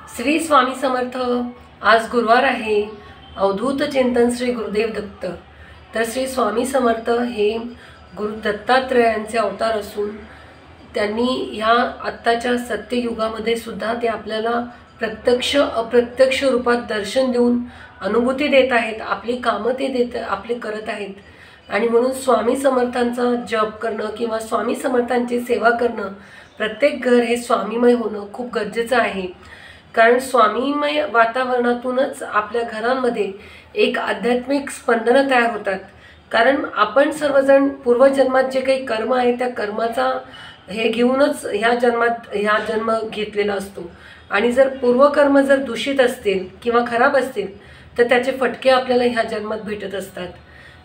श्री स्वामी समर्थ। आज गुरुवार आहे। अवधूत चिंतन श्री गुरुदेव दत्त। तर श्री स्वामी समर्थ हे गुरु दत्तात्रयांचे अवतार असून त्यांनी ह्या आत्ताच्या सत्ययुगामध्ये सुद्धा ते आपल्याला प्रत्यक्ष अप्रत्यक्ष रूपात दर्शन देऊन अनुभूती देत आहेत। आपली कामं ते आपले करत आहेत। आणि म्हणून स्वामी समर्थांचा जप करणं किंवा स्वामी समर्थांची सेवा करणं, प्रत्येक घर हे स्वामीमय होणं खूप गरजेचं आहे। कारण स्वामीमय वातावरणातूनच आपल्या घरांमध्ये एक आध्यात्मिक स्पंदनं तयार होतात। कारण आपण सर्वजण पूर्वजन्मात जे काही कर्म आहे त्या कर्माचा हे घेऊनच ह्या जन्म घेतलेला असतो। आणि जर पूर्वकर्म जर दूषित असतील किंवा खराब असतील तर त्याचे फटके आपल्याला ह्या जन्मात भेटत असतात।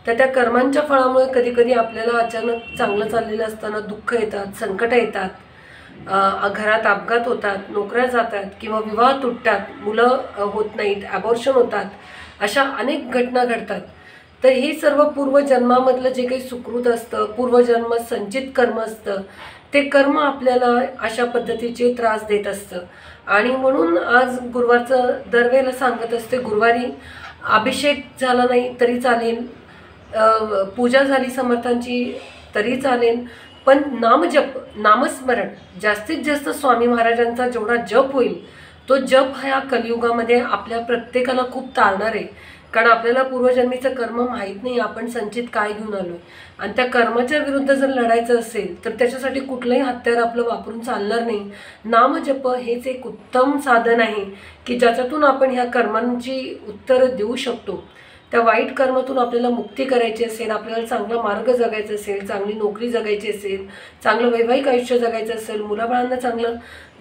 तर त्या कर्मांच्या फळामुळे कधी कधी आपल्याला अचानक चांगलं चाललेलं असताना दुःख येतात, संकट येतात, घरात अपघात होतात, नोकऱ्या जातात किंवा विवाह तुटतात, मुलं होत नाहीत, ॲबॉर्शन होतात, अशा अनेक घटना घडतात। तर हे सर्व पूर्वजन्मामधलं जे काही सुकृत असतं, पूर्वजन्म संचित कर्म असतं, ते कर्म आपल्याला अशा पद्धतीचे त्रास देत असतं। आणि म्हणून आज गुरुवारचं दरवेळेला सांगत असते, गुरुवारी अभिषेक झाला नाही तरी चालेल, पूजा झाली समर्थांची तरी चालेल, पण नामजप, नामस्मरण जास्तीत जास्त स्वामी महाराजांचा जेवढा जप होईल तो जप ह्या कलियुगामध्ये आपल्या प्रत्येकाला खूप तारणार आहे। कारण आपल्याला पूर्वजन्मीचं कर्म माहीत नाही, आपण संचित काय घेऊन आलो आहे। आणि त्या कर्माच्या विरुद्ध जर लढायचं असेल तर त्याच्यासाठी कुठलंही हत्यार आपलं वापरून चालणार नाही। नामजप हेच एक उत्तम साधन आहे की ज्याच्यातून आपण ह्या कर्मांची उत्तरं देऊ शकतो। त्या वाईट कर्मातून आपल्याला मुक्ती करायची असेल, आपल्याला चांगला मार्ग जगायचा असेल, चांगली नोकरी जगायची असेल, चांगलं वैवाहिक आयुष्य जगायचं असेल, मुलाबाळांना चांगलं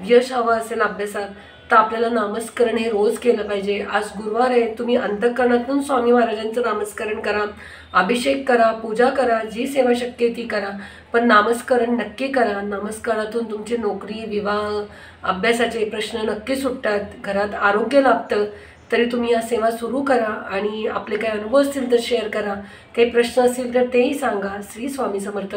यश हवं असेल अभ्यासात, तर आपल्याला नामस्मरण हे रोज केलं पाहिजे। आज गुरुवार आहे, तुम्ही अंतःकरणातून स्वामी महाराजांचं नामस्मरण करा, अभिषेक करा, पूजा करा, जी सेवा शक्य ती करा, पण नामस्मरण नक्की करा। नामस्मरणातून तुमची नोकरी, विवाह, अभ्यासाचे प्रश्न नक्की सुटतात, घरात आरोग्य लाभतं। तरी तुम्ही या सेवा सुरू करा आणि आपले काही अनुभव असतील तर शेअर करा, काही प्रश्न असतील तर तेही सांगा। श्री स्वामी समर्थ।